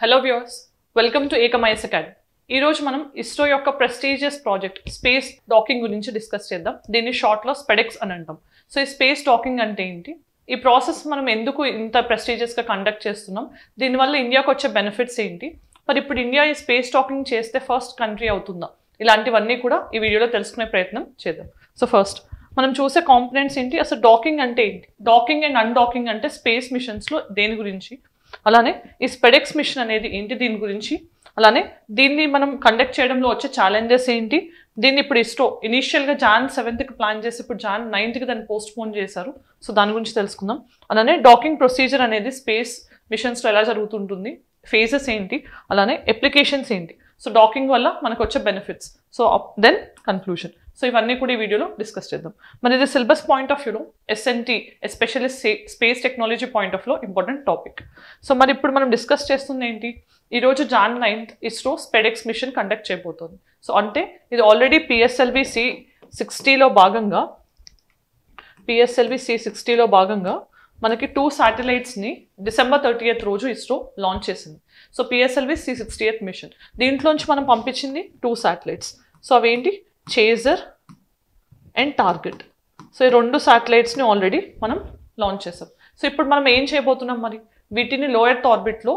Hello viewers, welcome to ఏకమైస్ academy. ఈ రోజు మనం ఇస్రో యొక్క ప్రెస్టీజియస్ ప్రాజెక్ట్ స్పేస్ డాకింగ్ గురించి డిస్కస్ చేద్దాం. దీన్ని షార్ట్లో స్పెడెక్స్ అని అంటాం. సో ఈ స్పేస్ డాకింగ్ అంటే ఏంటి, ఈ ప్రాసెస్ మనం ఎందుకు ఇంత ప్రెస్టీజియస్గా కండక్ట్ చేస్తున్నాం, దీనివల్ల ఇండియాకు వచ్చే బెనిఫిట్స్ ఏంటి, మరి ఇప్పుడు ఇండియా ఈ స్పేస్ డాకింగ్ చేస్తే ఫస్ట్ కంట్రీ అవుతుందా, ఇలాంటివన్నీ కూడా ఈ వీడియోలో తెలుసుకునే ప్రయత్నం చేద్దాం. సో ఫస్ట్ మనం చూసే కాంపోనెంట్స్ ఏంటి, అసలు డాకింగ్ అంటే ఏంటి, డాకింగ్ అండ్ అన్డాకింగ్ అంటే స్పేస్ మిషన్స్లో దేని గురించి, అలానే ఈ స్పెడెక్స్ మిషన్ అనేది ఏంటి దీని గురించి, అలానే దీన్ని మనం కండక్ట్ చేయడంలో వచ్చే ఛాలెంజెస్ ఏంటి, దీన్ని ఇప్పుడు ఇస్రో ఇనీషియల్గా Jan 7th ప్లాన్ చేసి ఇప్పుడు Jan 9th దాన్ని పోస్ట్ పోన్ చేశారు. సో దాని గురించి తెలుసుకుందాం. అలానే డాకింగ్ ప్రొసీజర్ అనేది స్పేస్ మిషన్స్లో ఎలా జరుగుతుంటుంది, ఫేజెస్ ఏంటి, అలానే అప్లికేషన్స్ ఏంటి, సో డాకింగ్ వల్ల మనకు వచ్చే benefits, so then conclusion. So ఇవన్నీ కూడా ఈ వీడియోలో డిస్కస్ చేద్దాం. మరి ఇది సిలబస్ పాయింట్ ఆఫ్ వ్యూలో SNT especially space technology point of వ్యూలో ఇంపార్టెంట్ టాపిక్. సో మరి ఇప్పుడు మనం డిస్కస్ చేస్తుంది ఏంటి, ఈరోజు Jan 9th ISRO SpaDeX mission conduct చేయబోతోంది. సో అంటే ఇది ఆల్రెడీ PSLV C60లో భాగంగా మనకి 2 శాటిలైట్స్ని December 30th రోజు ఇస్రో లాంచ్ చేసింది. సో PSLV C60th మిషన్, దీంట్లోంచి మనం పంపించింది 2 శాటిలైట్స్. సో అవేంటి, చేజర్ అండ్ టార్గెట్. సో ఈ 2 శాటిలైట్స్ని ఆల్రెడీ మనం లాంచ్ చేసాం. సో ఇప్పుడు మనం ఏం చేయబోతున్నాం, మరి వీటిని లో ఎర్త్ ఆర్బిట్లో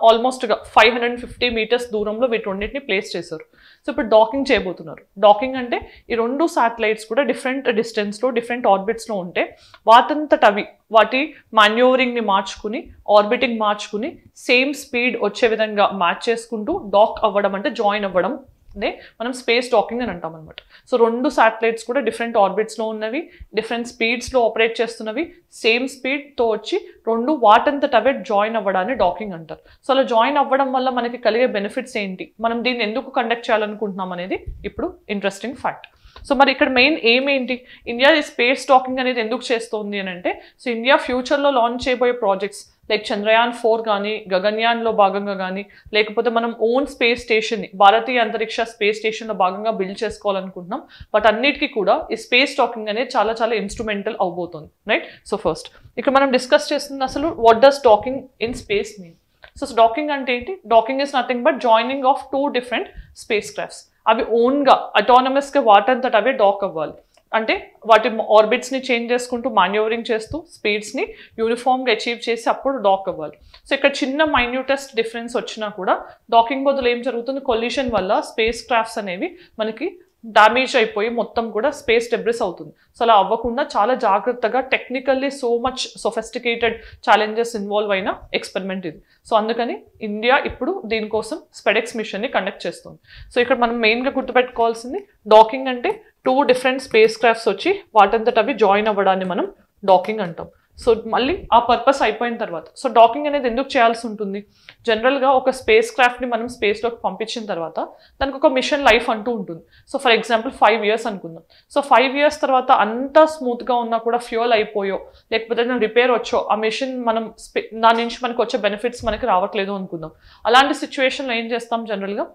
ఆల్మోస్ట్గా 550 meters దూరంలో వీటి రెండింటిని ప్లేస్ చేశారు. సో ఇప్పుడు డాకింగ్ చేయబోతున్నారు. డాకింగ్ అంటే ఈ 2 శాటిలైట్స్ కూడా డిఫరెంట్ డిస్టెన్స్లో డిఫరెంట్ ఆర్బిట్స్లో ఉంటే వాటంతట అవి వాటి మాన్యూవరింగ్ని మార్చుకుని ఆర్బిటింగ్ మార్చుకుని సేమ్ స్పీడ్ వచ్చే విధంగా మ్యాచ్ చేసుకుంటూ డాక్ అవ్వడం అంటే జాయిన్ అవ్వడం నే మనం స్పేస్ డాకింగ్ అని అంటాం అనమాట. సో 2 శాటిలైట్స్ కూడా డిఫరెంట్ ఆర్బిట్స్లో ఉన్నవి, డిఫరెంట్ స్పీడ్స్లో ఆపరేట్ చేస్తున్నవి, సేమ్ స్పీడ్తో వచ్చి 2 వాటంతట అవే జాయిన్ అవ్వడాన్ని డాకింగ్ అంటారు. సో అలా జాయిన్ అవ్వడం వల్ల మనకి కలిగే బెనిఫిట్స్ ఏంటి, మనం దీన్ని ఎందుకు కండక్ట్ చేయాలనుకుంటున్నాం అనేది ఇప్పుడు ఇంట్రెస్టింగ్ ఫ్యాక్ట్. సో మరి ఇక్కడ మెయిన్ ఎయిమ్ ఏంటి, ఇండియా ఈ స్పేస్ డాకింగ్ అనేది ఎందుకు చేస్తోంది అని అంటే, సో ఇండియా ఫ్యూచర్లో లాంచ్ చేయబోయే ప్రాజెక్ట్స్ లైక్ Chandrayaan 4 కానీ గగన్యాన్లో భాగంగా కానీ లేకపోతే మనం ఓన్ స్పేస్ స్టేషన్ని భారతీయ అంతరిక్ష స్పేస్ స్టేషన్లో భాగంగా బిల్డ్ చేసుకోవాలనుకుంటున్నాం. బట్ అన్నిటికీ కూడా ఈ స్పేస్ డాకింగ్ అనేది చాలా చాలా ఇన్స్ట్రుమెంటల్ అవబోతుంది, రైట్. సో ఫస్ట్ ఇక్కడ మనం డిస్కస్ చేస్తుంది అసలు what does docking in space mean. So docking అంటే ఏంటి, docking is nothing but joining of 2 different space crafts. అవి ఓన్గా అటానమస్గా వాటంతట అవే డాక్ అవ్వాలి. అంటే వాటి ఆర్బిట్స్ని చేంజ్ చేసుకుంటూ మాన్యూవరింగ్ చేస్తూ స్పీడ్స్ని యూనిఫామ్గా అచీవ్ చేసి అప్పుడు డాక్ అవ్వాలి. సో ఇక్కడ చిన్న మైన్యూటెస్ట్ డిఫరెన్స్ వచ్చినా కూడా డాకింగ్ బదులు ఏం జరుగుతుంది, కొల్లిషన్ వల్ల స్పేస్ క్రాఫ్ట్స్ అనేవి మనకి డ్యామేజ్ అయిపోయి మొత్తం కూడా స్పేస్ డెబ్రిస్ అవుతుంది. సో అలా అవ్వకుండా చాలా జాగ్రత్తగా technically so much sophisticated challenges involve అయిన ఎక్స్పెరిమెంట్ ఇది. సో అందుకని ఇండియా ఇప్పుడు దీనికోసం స్పెడెక్స్ మిషన్ని కండక్ట్ చేస్తుంది. సో ఇక్కడ మనం మెయిన్గా గుర్తుపెట్టుకోవాల్సింది డాకింగ్ అంటే 2 different స్పేస్ క్రాఫ్ట్స్ వచ్చి వాటంతట అవి జాయిన్ అవ్వడాన్ని మనం డాకింగ్ అంటాం. సో మళ్ళీ ఆ పర్పస్ అయిపోయిన తర్వాత సో డాకింగ్ అనేది ఎందుకు చేయాల్సి ఉంటుంది, జనరల్గా ఒక స్పేస్ క్రాఫ్ట్ని మనం స్పేస్లోకి పంపించిన తర్వాత దానికి ఒక మిషన్ లైఫ్ అంటూ ఉంటుంది. సో ఫర్ ఎగ్జాంపుల్ 5 years అనుకుందాం. సో 5 years తర్వాత అంతా స్మూత్గా ఉన్నా కూడా ఫ్యూయల్ అయిపోయో లేకపోతే రిపేర్ వచ్చో ఆ మిషన్ మనం దాని నుంచి మనకు వచ్చే బెనిఫిట్స్ మనకి రావట్లేదు అనుకుందాం. అలాంటి సిచ్యువేషన్లో ఏం చేస్తాం, జనరల్గా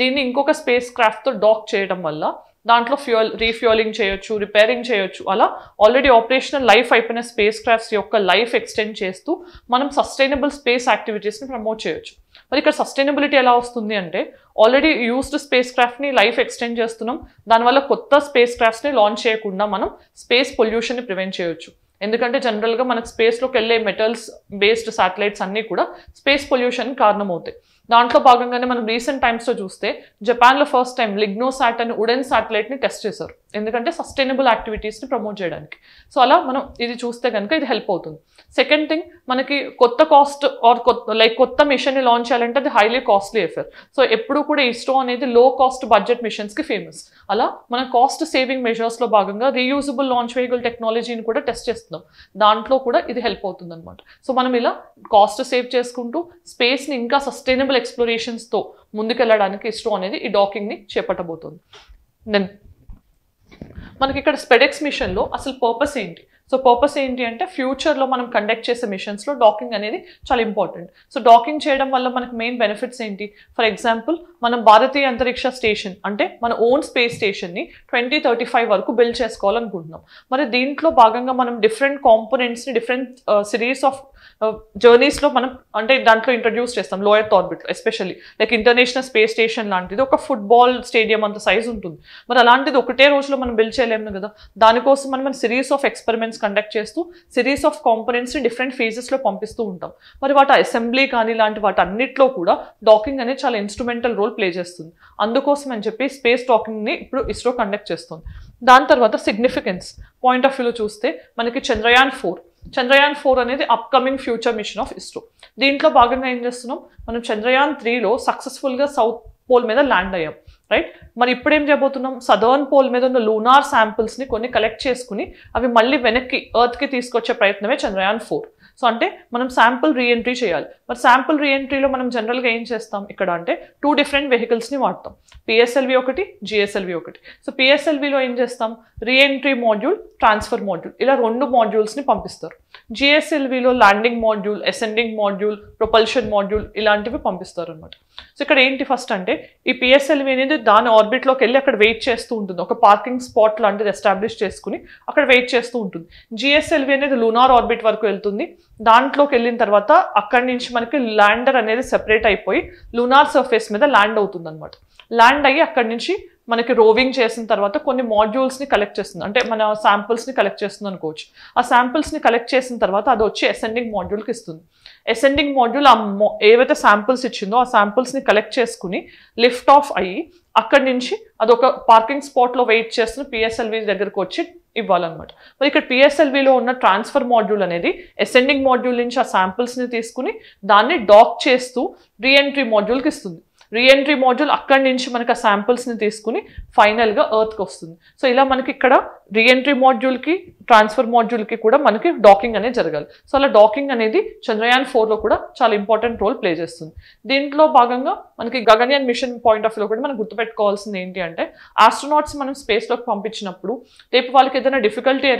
దీన్ని ఇంకొక స్పేస్ క్రాఫ్ట్తో డాక్ చేయడం వల్ల దాంట్లో రీఫ్యూయలింగ్ చేయొచ్చు, రిపేరింగ్ చేయొచ్చు. అలా ఆల్రెడీ ఆపరేషనల్ లైఫ్ అయిపోయిన స్పేస్ క్రాఫ్ట్స్ యొక్క లైఫ్ ఎక్స్టెండ్ చేస్తూ మనం సస్టైనబుల్ స్పేస్ యాక్టివిటీస్ని ప్రమోట్ చేయొచ్చు. మరి ఇక్కడ సస్టైనబిలిటీ ఎలా వస్తుంది అంటే, ఆల్రెడీ యూస్డ్ స్పేస్ క్రాఫ్ట్ని లైఫ్ ఎక్స్టెండ్ చేస్తున్నాం, దానివల్ల కొత్త స్పేస్ క్రాఫ్ట్స్ని లాంచ్ చేయకుండా మనం స్పేస్ పొల్యూషన్ని ప్రివెంట్ చేయొచ్చు. ఎందుకంటే జనరల్గా మనకు స్పేస్లోకి వెళ్ళే మెటల్స్ బేస్డ్ శాటిలైట్స్ అన్నీ కూడా స్పేస్ పొల్యూషన్ కారణమవుతాయి. దాంట్లో భాగంగానే మనం రీసెంట్ టైమ్స్లో చూస్తే జపాన్లో ఫస్ట్ టైం లిగ్నోసాట్ అని వుడెన్ శాటిలైట్ని టెస్ట్ చేశారు, ఎందుకంటే సస్టైనబుల్ యాక్టివిటీస్ని ప్రమోట్ చేయడానికి. సో అలా మనం ఇది చూస్తే కనుక ఇది హెల్ప్ అవుతుంది. సెకండ్ థింగ్, మనకి కొత్త కాస్ట్ ఆర్ కొత్త మిషన్ని లాంచ్ చేయాలంటే అది హైలీ కాస్ట్లీ ఎఫేర్. సో ఎప్పుడు కూడా ఇస్రో అనేది లో కాస్ట్ బడ్జెట్ మిషన్స్కి ఫేమస్. అలా మన కాస్ట్ సేవింగ్ మెజర్స్లో భాగంగా రీయూజబుల్ లాంచ్ వెహికల్ టెక్నాలజీని కూడా టెస్ట్ చేస్తున్నాం, దాంట్లో కూడా ఇది హెల్ప్ అవుతుంది అనమాట. సో మనం ఇలా కాస్ట్ సేవ్ చేసుకుంటూ స్పేస్ని ఇంకా సస్టైనబుల్ ఎక్స్ప్లోరేషన్స్తో ముందుకెళ్ళడానికి ఇస్రో అనేది ఈ డాకింగ్ని చేపట్టబోతుంది. దెన్ మనకి ఇక్కడ స్పెడెక్స్ మిషన్లో అసలు పర్పస్ ఏంటి, సో పర్పస్ ఏంటి అంటే ఫ్యూచర్లో మనం కండక్ట్ చేసే మిషన్స్లో డాకింగ్ అనేది చాలా ఇంపార్టెంట్. సో డాకింగ్ చేయడం వల్ల మనకు మెయిన్ బెనిఫిట్స్ ఏంటి, ఫర్ ఎగ్జాంపుల్ మనం భారతీయ అంతరిక్ష స్టేషన్ అంటే మన ఓన్ స్పేస్ స్టేషన్ని 2035 వరకు బిల్డ్ చేసుకోవాలనుకుంటున్నాం. మరి దీంట్లో భాగంగా మనం డిఫరెంట్ కాంపోనెంట్స్ని డిఫరెంట్ సిరీస్ ఆఫ్ జర్నీస్లో మనం అంటే దాంట్లో ఇంట్రడ్యూస్ చేస్తాం లో ఎర్త్ ఆర్బిట్లో, especially like international space station లాంటిది ఒక ఫుట్బాల్ స్టేడియం అంత సైజ్ ఉంటుంది. మరి అలాంటిది ఒకటే రోజులో మనం బిల్డ్ చేయలేము కదా. దానికోసం మనం సిరీస్ ఆఫ్ ఎక్స్పెరిమెంట్స్ కండక్ట్ చేస్తూ సిరీస్ ఆఫ్ కాంపోనెంట్స్ని డిఫరెంట్ ఫేజెస్లో పంపిస్తూ ఉంటాం. మరి వాటి అసెంబ్లీ కానీ ఇలాంటి వాటి అన్నిట్లో కూడా డాకింగ్ అనేది చాలా ఇన్స్ట్రుమెంటల్ రోల్ ప్లే చేస్తుంది. అందుకోసం అని చెప్పి స్పేస్ డాకింగ్ని ఇప్పుడు ఇస్రో కండక్ట్ చేస్తుంది. దాని తర్వాత సిగ్నిఫికెన్స్ పాయింట్ ఆఫ్ వ్యూలో చూస్తే మనకి చంద్రయాన్ 4 అనేది upcoming future machine of ISRO. దీంట్లో భాగంగా ఏం చేస్తున్నాం, మనం చంద్రయాన్ 3లో సక్సెస్ఫుల్గా సౌత్ పోల్ మీద ల్యాండ్ అయ్యాం, రైట్. మరి ఇప్పుడు ఏం చేయబోతున్నాం, సదర్న్ పోల్ మీద ఉన్న లూనార్ శాంపిల్స్ని కొన్ని కలెక్ట్ చేసుకుని అవి మళ్ళీ వెనక్కి ఎర్త్కి తీసుకొచ్చే ప్రయత్నమే చంద్రయాన్ 4. సో అంటే మనం శాంపుల్ రీఎంట్రీ చేయాలి. మరి శాంపుల్ రీఎంట్రీలో మనం జనరల్గా ఏం చేస్తాం ఇక్కడ అంటే 2 డిఫరెంట్ వెహికల్స్ని వాడతాం, పిఎస్ఎల్వి ఒకటి, జిఎస్ఎల్వి ఒకటి. సో పిఎస్ఎల్విలో ఏం చేస్తాం, రీఎంట్రీ మాడ్యూల్, ట్రాన్స్ఫర్ మాడ్యూల్, ఇలా 2 మాడ్యూల్స్ని పంపిస్తారు. జిఎస్ఎల్విలో landing module, ascending module, propulsion module ఇలాంటివి పంపిస్తారు అనమాట. సో ఇక్కడ ఏంటి ఫస్ట్ అంటే ఈ పిఎస్ఎల్వి అనేది దాని ఆర్బిట్లోకి వెళ్ళి అక్కడ వెయిట్ చేస్తూ ఉంటుంది, ఒక పార్కింగ్ స్పాట్ లాంటిది ఎస్టాబ్లిష్ చేసుకుని అక్కడ వెయిట్ చేస్తూ ఉంటుంది. జిఎస్ఎల్వి అనేది లూనార్ ఆర్బిట్ వరకు వెళ్తుంది. దాంట్లోకి వెళ్ళిన తర్వాత అక్కడి నుంచి మనకి ల్యాండర్ అనేది సెపరేట్ అయిపోయి లూనార్ సర్ఫేస్ మీద ల్యాండ్ అవుతుంది అనమాట. ల్యాండ్ అయ్యి అక్కడి నుంచి మనకి రోవింగ్ చేసిన తర్వాత కొన్ని మాడ్యూల్స్ని కలెక్ట్ చేస్తుంది, అంటే మన శాంపుల్స్ని కలెక్ట్ చేస్తుంది అనుకోవచ్చు. ఆ శాంపుల్స్ని కలెక్ట్ చేసిన తర్వాత అది వచ్చి అసెండింగ్ మాడ్యూల్కి ఇస్తుంది. అసెండింగ్ మాడ్యూల్ ఏవైతే శాంపుల్స్ ఇచ్చిందో ఆ శాంపుల్స్ని కలెక్ట్ చేసుకుని లిఫ్ట్ ఆఫ్ అయ్యి అక్కడి నుంచి అదొక పార్కింగ్ స్పాట్లో వెయిట్ చేస్తున్న పిఎస్ఎల్వి దగ్గరకు వచ్చి ఇవ్వాలన్నమాట. మరి ఇక్కడ పిఎస్ఎల్విలో ఉన్న ట్రాన్స్ఫర్ మాడ్యూల్ అనేది అసెండింగ్ మాడ్యూల్ నుంచి ఆ శాంపుల్స్ని తీసుకుని దాన్ని డాక్ చేస్తూ రీఎంట్రీ మాడ్యూల్కి ఇస్తుంది. రీఎంట్రీ మాడ్యూల్ అక్కడి నుంచి మనకి ఆ శాంపుల్స్ని తీసుకుని ఫైనల్గా ఎర్త్కి వస్తుంది. సో ఇలా మనకి ఇక్కడ రీఎంట్రీ మాడ్యూల్కి ట్రాన్స్ఫర్ మాడ్యూల్కి కూడా మనకి డాకింగ్ అనేది జరగాలి. సో అలా డాకింగ్ అనేది చంద్రయాన్ 4లో కూడా చాలా ఇంపార్టెంట్ రోల్ ప్లే చేస్తుంది. దీంట్లో భాగంగా మనకి గగన్యాన్ మిషన్ పాయింట్ ఆఫ్ వ్యూలో కూడా మనం గుర్తుపెట్టుకోవాల్సింది ఏంటి అంటే ఆస్ట్రోనాట్స్ మనం స్పేస్లోకి పంపించినప్పుడు రేపు వాళ్ళకి ఏదైనా డిఫికల్టీ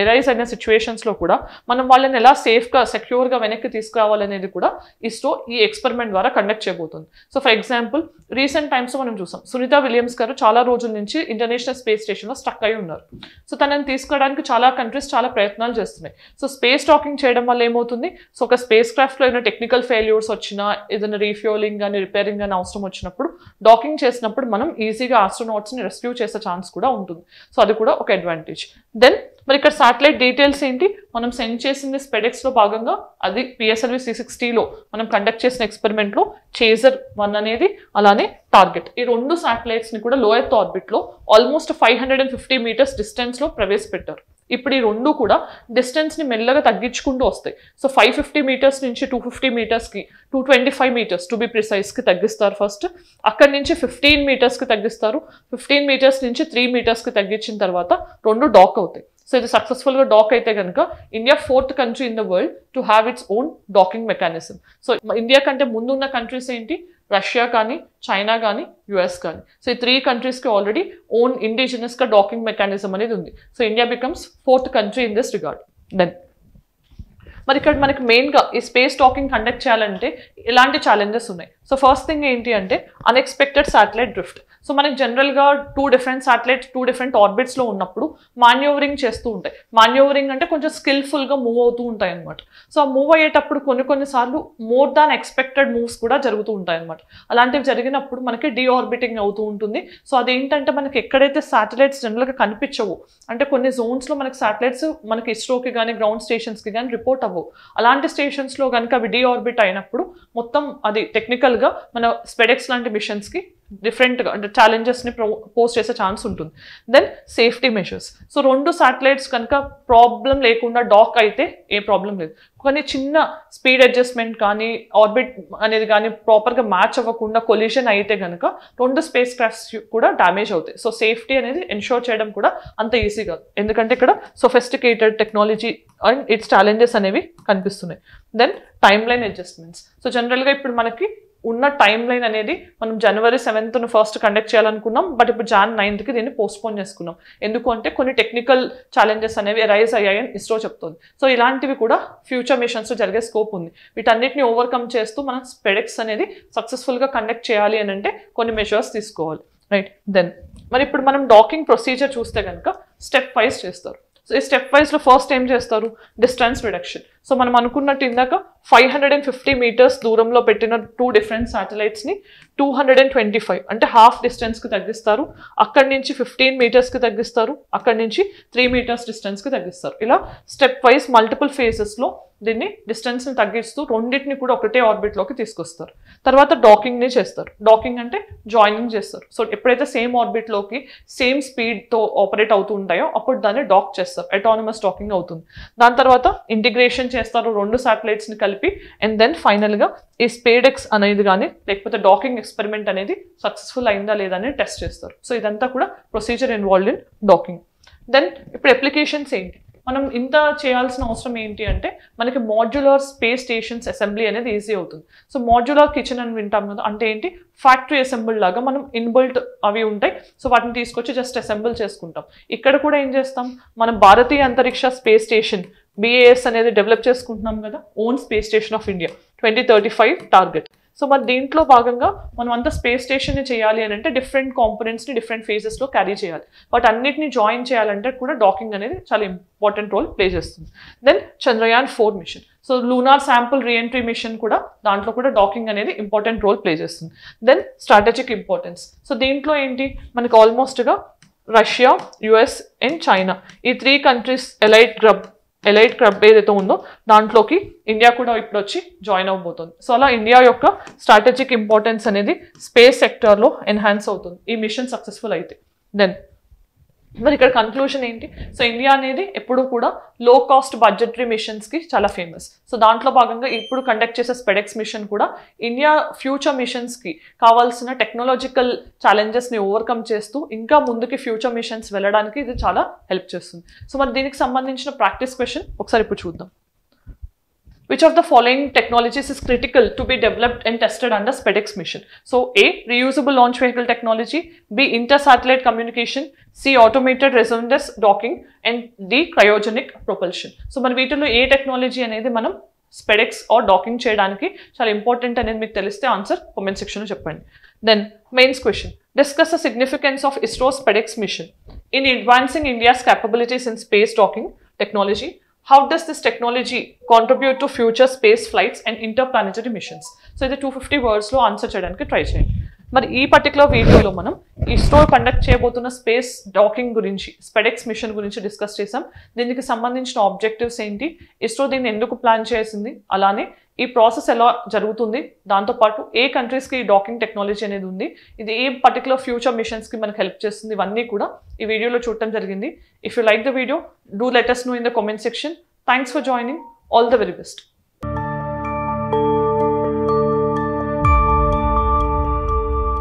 ఎరైజ్ అయిన సిచ్యువేషన్స్లో కూడా మనం వాళ్ళని ఎలా సేఫ్గా సెక్యూర్గా వెనక్కి తీసుకురావాలనేది కూడా ఇస్రో ఈ ఎక్స్పెరిమెంట్ ద్వారా కండక్ట్ చేయబోతుంది. సో ఫర్ ఎగ్జాంపుల్ రీసెంట్ టైమ్స్లో మనం చూసాం, సునీత విలియమ్స్ గారు చాలా రోజుల నుంచి ఇంటర్నేషనల్ స్పేస్ స్టేషన్లో స్టక్ అయి ఉన్నారు. సో తనని తీసుకురావడానికి చాలా కంట్రీస్ చాలా ప్రయత్నాలు చేస్తున్నాయి. సో స్పేస్ టాకింగ్ చేయడం వల్ల ఏమవుతుంది, సో ఒక స్పేస్ క్రాఫ్ట్లో ఏదైనా టెక్నికల్ ఫెయిల్యూర్స్ వచ్చినా, ఏదైనా రీఫ్యూలింగ్ కానీ రిపేరింగ్ కానీ అవసరం వచ్చినప్పుడు డాకింగ్ చేసినప్పుడు మనం ఈజీగా ఆస్ట్రోనాట్స్ని రెస్క్యూ చేసే ఛాన్స్ కూడా ఉంటుంది. సో అది కూడా ఒక అడ్వాంటేజ్. దెన్ మరి ఇక్కడ శాటిలైట్ డీటెయిల్స్ ఏంటి, మనం సెండ్ చేసింది స్పెడెక్స్లో భాగంగా అది పిఎస్ఎల్వి C60లో మనం కండక్ట్ చేసిన ఎక్స్పెరిమెంట్లో చేజర్ 1 అనేది అలానే టార్గెట్, ఈ 2 శాటిలైట్స్ని కూడా లో ఎర్త్ ఆర్బిట్లో ఆల్మోస్ట్ 550 మీటర్స్ డిస్టెన్స్లో ప్రవేశపెట్టారు. ఇప్పుడు ఈ 2 కూడా డిస్టెన్స్ని మెల్లగా తగ్గించుకుంటూ వస్తాయి. సో 550 మీటర్స్ నుంచి 250 మీటర్స్కి 225 మీటర్స్ టు బి ప్రిసైజ్కి తగ్గిస్తారు ఫస్ట్. అక్కడి నుంచి 15 మీటర్స్కి తగ్గిస్తారు. 15 మీటర్స్ నుంచి 3 మీటర్స్కి తగ్గించిన తర్వాత 2 డాక్ అవుతాయి. సో ఇది సక్సెస్ఫుల్గా డాక్ అయితే కనుక India 4th country in the world to have its own docking mechanism. So India కంటే ముందున్న కంట్రీస్ ఏంటి, రష్యా కానీ, చైనా కానీ, యుఎస్ కానీ. సో ఈ 3 కంట్రీస్కి ఆల్రెడీ ఓన్ ఇండిజినస్గా డాకింగ్ మెకానిజం అనేది ఉంది. So India becomes 4th country in this regard. Then మరి ఇక్కడ మనకి మెయిన్గా ఈ స్పేస్ టాకింగ్ కండక్ట్ చేయాలంటే ఎలాంటి ఛాలెంజెస్ ఉన్నాయి. సో ఫస్ట్ థింగ్ ఏంటి అంటే అన్ఎక్స్పెక్టెడ్ శాటిలైట్ డ్రిఫ్ట్. సో మనకి జనరల్గా 2 డిఫరెంట్ శాటిలైట్స్ 2 డిఫరెంట్ ఆర్బిట్స్లో ఉన్నప్పుడు మాన్యూవరింగ్ చేస్తూ ఉంటాయి. మాన్యూవరింగ్ అంటే కొంచెం స్కిల్ఫుల్గా మూవ్ అవుతూ ఉంటాయి అనమాట. సో ఆ మూవ్ అయ్యేటప్పుడు కొన్నిసార్లు మోర్ దాన్ ఎక్స్పెక్టెడ్ మూవ్స్ కూడా జరుగుతూ ఉంటాయి అనమాట. అలాంటివి జరిగినప్పుడు మనకి డీఆర్బిటింగ్ అవుతూ ఉంటుంది. సో అదేంటంటే మనకి ఎక్కడైతే శాటిలైట్స్ జనరల్గా కనిపించవు, అంటే కొన్ని జోన్స్లో మనకి శాటిలైట్స్ మనకి ఇస్రోకి కానీ గ్రౌండ్ స్టేషన్స్కి కానీ రిపోర్ట్ అవ్వవు. అలాంటి స్టేషన్స్లో కనుక అవి డీఆర్బిట్ అయినప్పుడు మొత్తం అది టెక్నికల్గా మన స్పెడెక్స్ లాంటి మిషన్స్కి డిఫరెంట్గా అంటే ఛాలెంజెస్ని పోస్ట్ చేసే ఛాన్స్ ఉంటుంది. Then safety measures. So 2 satellites కనుక ప్రాబ్లం లేకుండా డాక్ అయితే ఏ ప్రాబ్లం లేదు, కానీ చిన్న స్పీడ్ అడ్జస్ట్మెంట్ కానీ ఆర్బిట్ అనేది కానీ ప్రాపర్గా మ్యాచ్ అవ్వకుండా కొలిషన్ అయితే కనుక 2 స్పేస్ క్రాఫ్ట్స్ కూడా డ్యామేజ్ అవుతాయి. సో సేఫ్టీ అనేది ఎన్షూర్ చేయడం కూడా అంత ఈజీ కాదు, ఎందుకంటే ఇక్కడ sophisticated technology and its challenges అనేవి కనిపిస్తున్నాయి. Then time line adjustments. So జనరల్గా ఇప్పుడు మనకి ఉన్న టైం లైన్ అనేది మనం January 7th ఫస్ట్ కండక్ట్ చేయాలనుకున్నాం, బట్ ఇప్పుడు Jan 9th దీన్ని పోస్ట్పోన్ చేసుకున్నాం. ఎందుకు అంటే కొన్ని టెక్నికల్ ఛాలెంజెస్ అనేవి రైజ్ అయ్యాయని ఇస్రో చెప్తుంది. సో ఇలాంటివి కూడా ఫ్యూచర్ మిషన్స్లో జరిగే స్కోప్ ఉంది. వీటన్నిటిని ఓవర్కమ్ చేస్తూ మనం స్పెడెక్స్ అనేది సక్సెస్ఫుల్గా కండక్ట్ చేయాలి అని అంటే కొన్ని మెషర్స్ తీసుకోవాలి, రైట్. దెన్ మరి ఇప్పుడు మనం డాకింగ్ ప్రొసీజర్ చూస్తే కనుక స్టెప్ వైజ్ చేస్తారు. సో ఈ స్టెప్ వైజ్లో ఫస్ట్ ఏం చేస్తారు, డిస్టెన్స్ రిడక్షన్. సో మనం అనుకున్నట్టు ఇందాక 550 meters దూరంలో పెట్టిన 2 different satellites ని 225 అంటే హాఫ్ డిస్టెన్స్కి తగ్గిస్తారు. అక్కడి నుంచి 15 metersకి తగ్గిస్తారు, అక్కడి నుంచి 3 meters డిస్టెన్స్కి తగ్గిస్తారు. ఇలా స్టెప్ వైజ్ మల్టిపుల్ ఫేజెస్లో దీన్ని డిస్టెన్స్ని తగ్గిస్తూ రెండింటిని కూడా ఒకటే ఆర్బిట్లోకి తీసుకొస్తారు. తర్వాత డాకింగ్ని చేస్తారు. డాకింగ్ అంటే జాయినింగ్ చేస్తారు. సో ఎప్పుడైతే సేమ్ ఆర్బిట్లోకి సేమ్ స్పీడ్తో ఆపరేట్ అవుతూ ఉంటాయో అప్పుడు దాన్ని డాక్ చేస్తారు. అటానమస్ డాకింగ్ అవుతుంది. దాని తర్వాత ఇంటిగ్రేషన్ చేస్తారు 2 satellites-ని కలిపి. అండ్ దెన్ ఫైనల్గా ఈ స్పేడెక్స్ అనేది కానీ లేకపోతే డాకింగ్ ఎక్స్పెరిమెంట్ అనేది సక్సెస్ఫుల్ అయిందా లేదా అని టెస్ట్ చేస్తారు. సో ఇదంతా కూడా procedure involved in docking. Then ఇప్పుడు అప్లికేషన్స్ ఏంటి, మనం ఇంత చేయాల్సిన అవసరం ఏంటి అంటే మనకి మాడ్యులర్ స్పేస్ స్టేషన్స్ అసెంబ్లీ అనేది ఈజీ అవుతుంది. సో మాడ్యులర్ కిచెన్ అని వింటాం కదా, అంటే ఏంటి, ఫ్యాక్టరీ అసెంబుల్ లాగా మనం ఇన్బిల్ట్ అవి ఉంటాయి. సో వాటిని తీసుకొచ్చి జస్ట్ అసెంబుల్ చేసుకుంటాం. ఇక్కడ కూడా ఏం చేస్తాం, మనం భారతీయ అంతరిక్ష స్పేస్ స్టేషన్ BAS అనేది డెవలప్ చేసుకుంటున్నాం కదా, own space station of India 2035 target. So మరి దీంట్లో భాగంగా మనం అంతా స్పేస్ స్టేషన్ని చేయాలి అని అంటే డిఫరెంట్ కాంపోనెంట్స్ని డిఫరెంట్ ఫేజెస్లో క్యారీ చేయాలి. బట్ అన్నిటిని జాయిన్ చేయాలంటే కూడా డాకింగ్ అనేది చాలా ఇంపార్టెంట్ రోల్ ప్లే చేస్తుంది. Then Chandrayaan 4 mission. So lunar sample reentry mission కూడా దాంట్లో కూడా డాకింగ్ అనేది ఇంపార్టెంట్ రోల్ ప్లే చేస్తుంది. Then strategic importance. సో దీంట్లో ఏంటి, మనకి ఆల్మోస్ట్గా రష్యా, US అండ్ చైనా ఈ 3 countries ఎలైట్ క్లబ్ ఏదైతే ఉందో దాంట్లోకి ఇండియా కూడా ఇప్పుడు వచ్చి జాయిన్ అవబోతుంది. సో అలా ఇండియా యొక్క స్ట్రాటజిక్ ఇంపార్టెన్స్ అనేది స్పేస్ సెక్టర్లో ఎన్హాన్స్ అవుతుంది ఈ మిషన్ సక్సెస్ఫుల్ అయితే. దెన్ మరి ఇక్కడ కన్క్లూషన్ ఏంటి, సో ఇండియా అనేది ఎప్పుడు కూడా లో కాస్ట్ బడ్జెటరీ మిషన్స్కి చాలా ఫేమస్. సో దాంట్లో భాగంగా ఇప్పుడు కండక్ట్ చేసే స్పెడెక్స్ మిషన్ కూడా ఇండియా ఫ్యూచర్ మిషన్స్కి కావాల్సిన టెక్నాలజికల్ ఛాలెంజెస్ని ఓవర్కమ్ చేస్తూ ఇంకా ముందుకి ఫ్యూచర్ మిషన్స్ వెళ్ళడానికి ఇది చాలా హెల్ప్ చేస్తుంది. సో మరి దీనికి సంబంధించిన ప్రాక్టీస్ క్వశ్చన్ ఒకసారి ఇప్పుడు చూద్దాం. Which of the following technologies is critical to be developed and tested under SpaceX mission? So A, reusable launch vehicle technology, B, inter-satellite communication, C, automated resonance docking, and D, cryogenic propulsion. So మన వీటిలో ఏ technology అనేది మనం SpaceX or docking చేయడానికి చాలా important అనేది మీకు తెలిస్తే answer comment సెక్షన్లో చెప్పండి. Then mains question. Discuss the significance of ISRO's SpaceX mission in advancing India's capabilities in space docking technology. How does this technology contribute to future space flights and interplanetary missions? So ఇది 250 wordsలో answer చేయడానికి try చేయండి. మరి ఈ particular వీడియోలో మనం ISRO conduct చేయబోతున్న space docking గురించి, SpaDeX machine గురించి డిస్కస్ చేసాం. దీనికి సంబంధించిన ఆబ్జెక్టివ్స్ ఏంటి, ఇస్రో దీన్ని ఎందుకు ప్లాన్ చేసింది, అలానే ఈ ప్రాసెస్ ఎలా జరుగుతుంది, దాంతోపాటు ఏ కంట్రీస్కి ఈ డాకింగ్ టెక్నాలజీ అనేది ఉంది, ఇది ఏ పర్టికులర్ ఫ్యూచర్ మిషన్స్కి మనకు హెల్ప్ చేస్తుంది, ఇవన్నీ కూడా ఈ వీడియోలో చూడటం జరిగింది. If you like the video, do let us know in the comment section. Thanks for joining. All the very best.